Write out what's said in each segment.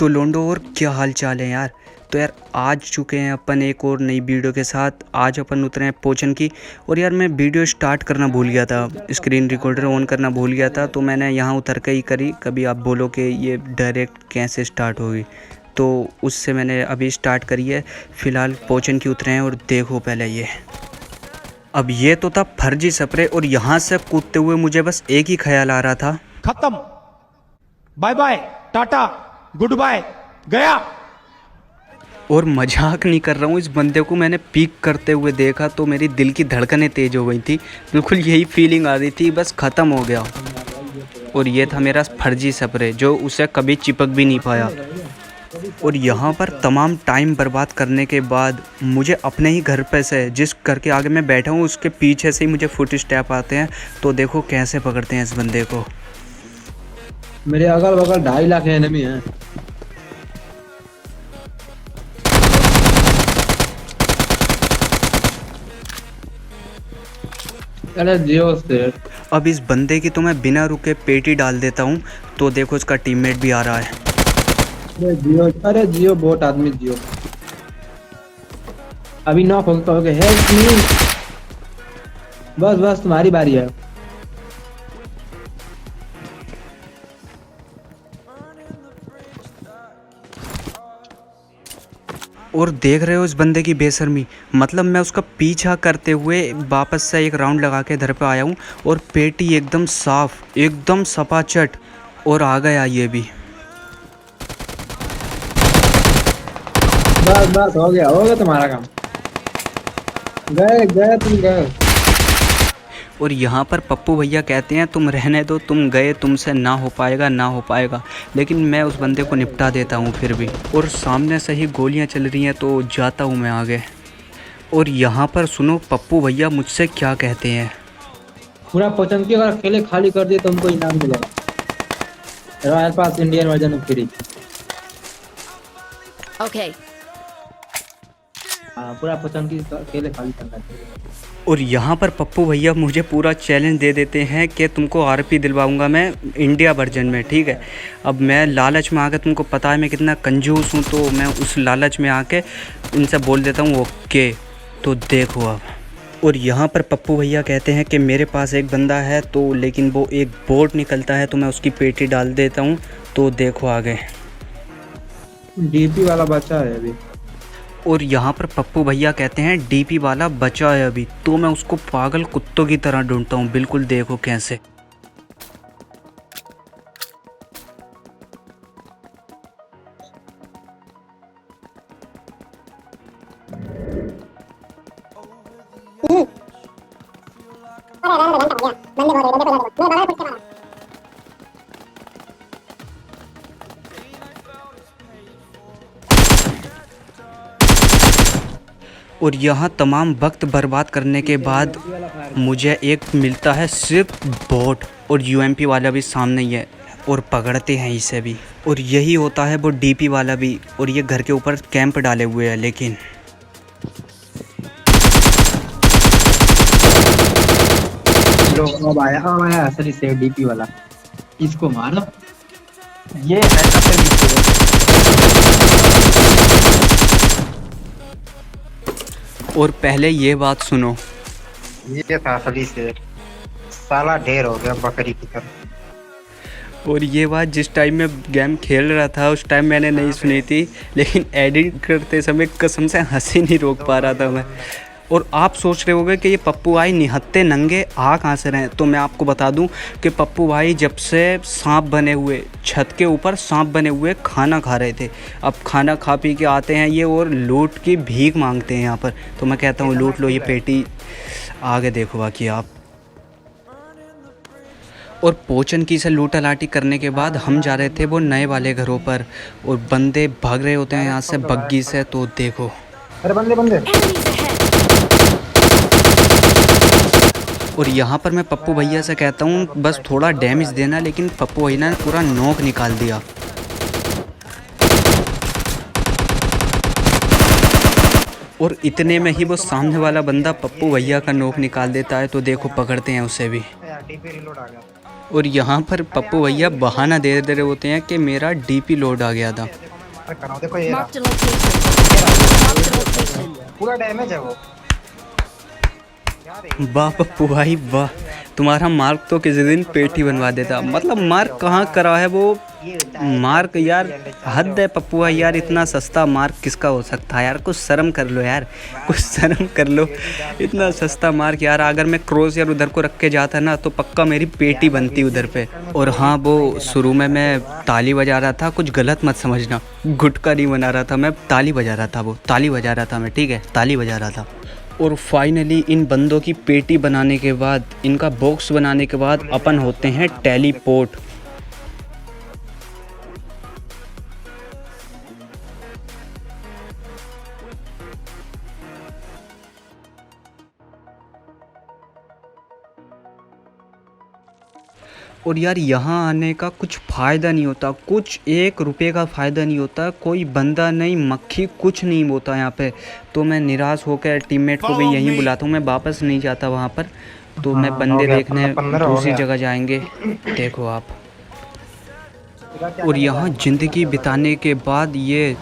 तो लोंडो, और क्या हाल चाल है यार। तो यार आज चुके हैं अपन एक और नई वीडियो के साथ। आज अपन उतरे हैं पोचन की। और यार मैं वीडियो स्टार्ट करना भूल गया था, स्क्रीन रिकॉर्डर ऑन करना भूल गया था, तो मैंने यहाँ उतर के ही करी। कभी आप बोलो कि ये डायरेक्ट कैसे स्टार्ट होगी, तो उससे मैंने अभी स्टार्ट करी है। फ़िलहाल पोचन की उतरे हैं और देखो पहले ये। अब ये तो था फर्जी स्प्रे, और यहाँ से कूदते हुए मुझे बस एक ही ख्याल आ रहा था, खत्म, bye bye, ta-ta, goodbye, गया। और मजाक नहीं कर रहा हूँ। इस बंदे को मैंने पीक करते हुए देखा तो मेरी दिल की धड़कनें तेज़ हो गई थी। बिल्कुल यही फीलिंग आ रही थी, बस ख़त्म हो गया। और ये था मेरा फर्जी स्प्रे जो उसे कभी चिपक भी नहीं पाया। और यहाँ पर तमाम टाइम बर्बाद करने के बाद मुझे अपने ही घर पे से, जिस घर के आगे मैं बैठा हूँ उसके पीछे से ही मुझे फुट स्टेप आते हैं। तो देखो कैसे पकड़ते हैं इस बंदे को। मेरे अगल बगल 2.5 लाख एनिमी हैं। अरे जियो से अब इस बंदे की तो मैं बिना रुके पेटी डाल देता हूँ। तो देखो इसका टीममेट भी आ रहा है। अरे जियो बोट आदमी जियो। अभी नॉक हो गए। Help me. बस बस तुम्हारी बारी है। और देख रहे हो इस बंदे की बेशर्मी। मतलब मैं उसका पीछा करते हुए वापस से एक राउंड लगा के इधर पे आया हूँ, और पेटी एकदम साफ, एकदम सपाचट, और आ गया ये भी। बस बस हो गया तुम्हारा काम। गए गए तुम गए। और यहाँ पर पप्पू भैया कहते हैं तुम रहने दो, तुम गए, तुमसे ना हो पाएगा ना हो पाएगा। लेकिन मैं उस बंदे को निपटा देता हूँ फिर भी। और सामने से ही गोलियाँ चल रही हैं तो जाता हूँ मैं आगे। और यहाँ पर सुनो पप्पू भैया मुझसे क्या कहते हैं। पूरा पोचन की अगर अकेले खाली कर दिए तो हमको इनाम मिलेगा। Royal pass Indian version free. Okay. हाँ पूरा पोचन की अकेले खाली करना चाहिए। और यहाँ पर पप्पू भैया मुझे पूरा चैलेंज दे देते हैं कि तुमको आरपी दिलवाऊंगा मैं इंडिया वर्जन में, ठीक है। अब मैं लालच में आके, तुमको पता है मैं कितना कंजूस हूँ, तो मैं उस लालच में आके इनसे बोल देता हूँ ओके। तो देखो अब। और यहाँ पर पप्पू भैया कहते हैं कि मेरे पास एक बंदा है, तो लेकिन वो एक बोट निकलता है तो मैं उसकी पेटी डाल देता हूँ। तो देखो आगे। डीपी वाला बच्चा है अभी। और यहाँ पर पप्पू भैया कहते हैं डीपी वाला बचा है अभी, तो मैं उसको पागल कुत्तों की तरह ढूंढता हूँ। बिल्कुल देखो कैसे। और यहाँ तमाम वक्त बर्बाद करने के बाद मुझे एक मिलता है सिर्फ बोट, और यूएमपी वाला भी सामने ही है, और पकड़ते हैं इसे भी। और यही होता है वो डीपी वाला भी। और ये घर के ऊपर कैंप डाले हुए हैं। लेकिन अब आया असली से डीपी वाला। इसको मारो। ये है असली से। और पहले ये बात सुनो। ये था असली से। साला ढेर हो गया बकरी की तरह। और ये बात जिस टाइम मैं गेम खेल रहा था उस टाइम मैंने नहीं सुनी थी, लेकिन एडिट करते समय कसम से हंसी नहीं रोक पा रहा था मैं। और आप सोच रहे होंगे कि ये पप्पू भाई निहत्ते नंगे आ कहाँ से रहे हैं, तो मैं आपको बता दूं कि पप्पू भाई जब से सांप बने हुए, छत के ऊपर सांप बने हुए खाना खा रहे थे। अब खाना खा पी के आते हैं ये और लूट की भीख मांगते हैं यहाँ पर। तो मैं कहता हूँ लूट लो ये पेटी। आगे देखो बाकी आप। और पोचन की से लूटा लाटी करने के बाद हम जा रहे थे वो नए वाले घरों पर, और बंदे भाग रहे होते हैं यहाँ से बग्गी से। तो देखो। अरे बंदे बंदे। और यहाँ पर मैं पप्पू भैया से कहता हूँ बस थोड़ा डैमेज देना, लेकिन पप्पू भैया ने पूरा नोक निकाल दिया। और इतने में ही वो सामने वाला बंदा पप्पू भैया का नोक निकाल देता है। तो देखो पकड़ते हैं उसे भी। और यहाँ पर पप्पू भैया बहाना दे रहे होते हैं कि मेरा डीपी लोड आ गया था। मार कर रहा हूँ, देखो ये रहा। Marked a location. Marked a location. पूरा डैमेज है वो यार। वाह पप्पू भाई वाह, तुम्हारा मार्क तो किसी दिन पेट ही बनवा देता। मतलब मार्क कहाँ करा है वो मार्क यार, हद है पप्पू भाई यार, इतना सस्ता मार्क किसका हो सकता है यार। कुछ शर्म कर लो यार, कुछ शर्म कर लो। इतना सस्ता मार्क यार, अगर मैं क्रॉस यार उधर को रख के जाता ना तो पक्का मेरी पेट ही बनती उधर पे। और हाँ, वो शुरू में मैं ताली बजा रहा था, कुछ गलत मत समझना, गुटका नहीं बना रहा था मैं, ताली बजा रहा था, वो ताली बजा रहा था मैं, ठीक है, ताली बजा रहा था। और फाइनली इन बंदों की पेटी बनाने के बाद, इनका बॉक्स बनाने के बाद अपन होते हैं टेलीपोर्ट। और यार यहाँ आने का कुछ फ़ायदा नहीं होता, कुछ 1 रुपये का फ़ायदा नहीं होता, कोई बंदा नहीं, मक्खी कुछ नहीं होता यहाँ पे। तो मैं निराश होकर टीममेट को भी यहीं बुलाता हूँ, मैं वापस नहीं जाता वहाँ पर। तो मैं बंदे देखने 15 हो दूसरी गया। जगह जाएंगे, देखो आप। और यहाँ ज़िंदगी बिताने के बाद ये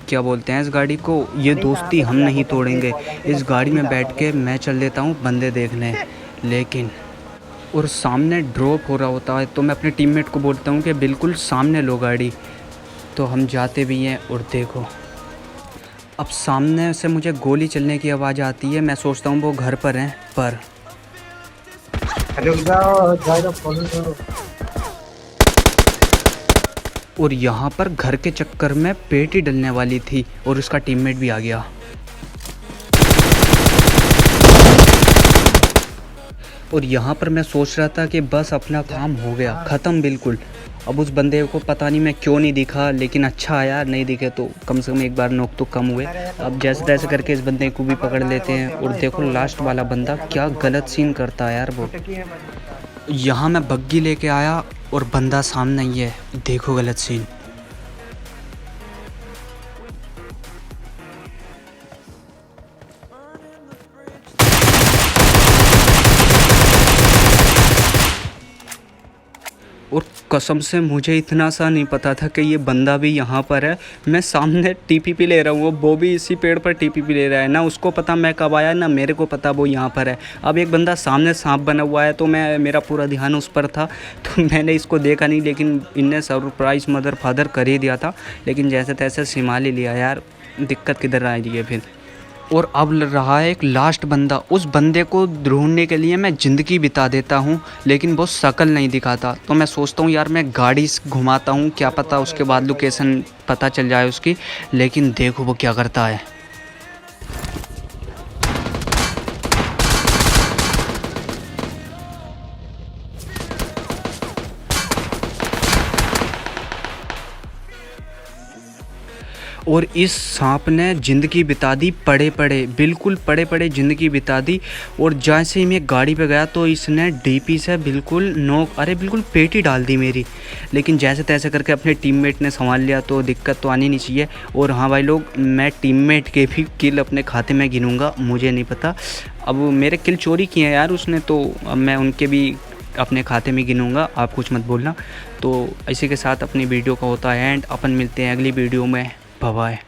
क्या बोलते हैं इस गाड़ी को, ये दोस्ती हम नहीं तोड़ेंगे। इस गाड़ी में बैठ के मैं चल देता हूँ बंदे देखने। लेकिन और सामने ड्रॉप हो रहा होता है तो मैं अपने टीममेट को बोलता हूँ कि बिल्कुल सामने लो गाड़ी। तो हम जाते भी हैं और देखो अब सामने से मुझे गोली चलने की आवाज़ आती है। मैं सोचता हूँ वो घर पर हैं, पर रुक जाओ, जाओ, फॉलो करो। और यहाँ पर घर के चक्कर में पेटी डलने वाली थी और उसका टीममेट भी आ गया। और यहाँ पर मैं सोच रहा था कि बस अपना काम हो गया, ख़त्म बिल्कुल। अब उस बंदे को पता नहीं मैं क्यों नहीं दिखा, लेकिन अच्छा आया, नहीं दिखे तो कम से कम एक बार नोक तो कम हुए। अब जैसे तैसे करके इस बंदे को भी पकड़ लेते हैं। और देखो लास्ट वाला बंदा क्या गलत सीन करता है यार वो। यहाँ मैं बग्गी लेके आया और बंदा सामने ही है, देखो गलत सीन। और कसम से मुझे इतना सा नहीं पता था कि ये बंदा भी यहाँ पर है। मैं सामने टीपीपी ले रहा हूँ, वो भी इसी पेड़ पर टीपीपी ले रहा है। ना उसको पता मैं कब आया, ना मेरे को पता वो यहाँ पर है। अब एक बंदा सामने सांप बना हुआ है तो मेरा पूरा ध्यान उस पर था, तो मैंने इसको देखा नहीं। लेकिन इनने सरप्राइज़ मदर फादर कर ही दिया था। लेकिन जैसे तैसे संभाल ही लिया यार, दिक्कत किधर आ रही है फिर। और अब रहा है एक लास्ट बंदा। उस बंदे को ढूंढने के लिए मैं ज़िंदगी बिता देता हूँ, लेकिन वो शक्ल नहीं दिखाता। तो मैं सोचता हूँ यार मैं गाड़ी घुमाता हूँ, क्या पता उसके बाद लोकेशन पता चल जाए उसकी। लेकिन देखो वो क्या करता है। और इस सांप ने ज़िंदगी बिता दी पड़े पड़े, बिल्कुल पड़े पड़े ज़िंदगी बिता दी। और जैसे ही मैं गाड़ी पे गया तो इसने डीपी से बिल्कुल नोक, अरे बिल्कुल पेटी डाल दी मेरी। लेकिन जैसे तैसे करके अपने टीममेट ने संभाल लिया, तो दिक्कत तो आनी नहीं चाहिए। और हाँ भाई लोग, मैं टीममेट के भी किल अपने खाते में गिनूँगा, मुझे नहीं पता। अब मेरे किल चोरी किए हैं यार उसने, तो अब मैं उनके भी अपने खाते में गिनूँगा, आप कुछ मत बोलना। तो इसी के साथ अपनी वीडियो का होता है एंड। अपन मिलते हैं अगली वीडियो में, बाय बाय।